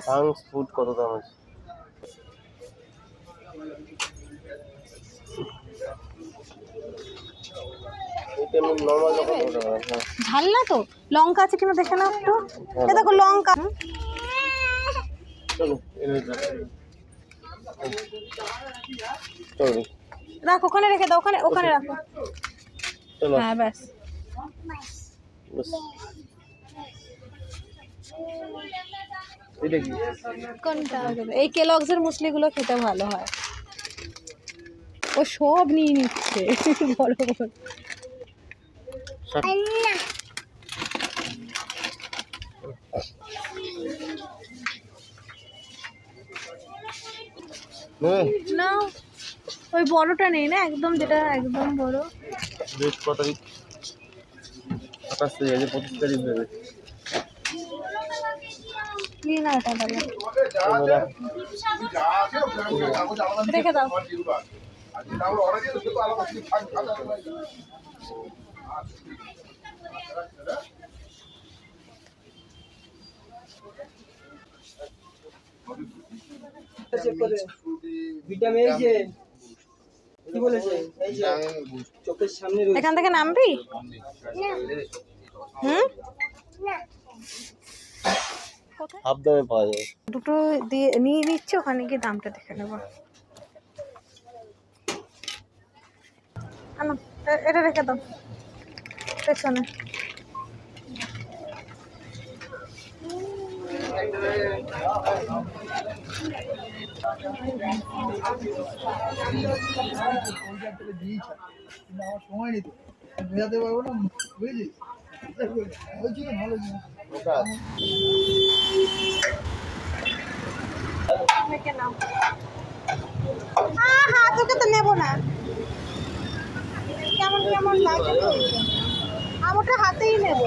থাংস food কত দাম আছে? ঝাল না তো? লঙ্কা আছে কিনা দেখে নাও একটু। এ দেখো লঙ্কা। রাখো ওখানে, রেখে দাও ওখানে, ওখানে রাখো। হ্যাঁ ব্যাস। কোনটা? এই কেলগসের মুসলিগুলো খেতে ভালো হয়। ও সব নিয়ে নিচ্ছে বড় বড়। না ওই বড়টা নেই না একদম, যেটা একদম বড়। বেশ কত তারিখ? 28 তারিখ, 25 তারিখ দেবে। কি না এটা বলো, রেখে দাও। এখান থেকে নামবি? হাফ দামে পাওয়া যাবে। দুটো দিয়ে নিয়ে নিচ্ছে, ওখানে গিয়ে দামটা দেখে নেবো। আনো, এটা রেখে দাও পেছনে। সময় নিত বোঝাতে পারবো না, বুঝলি? বলছি তো ভালো জিনিস। তোকে তো নেবো না, কেমন কেমন লাগে তো, আমি ওটা হাতেই নেবো।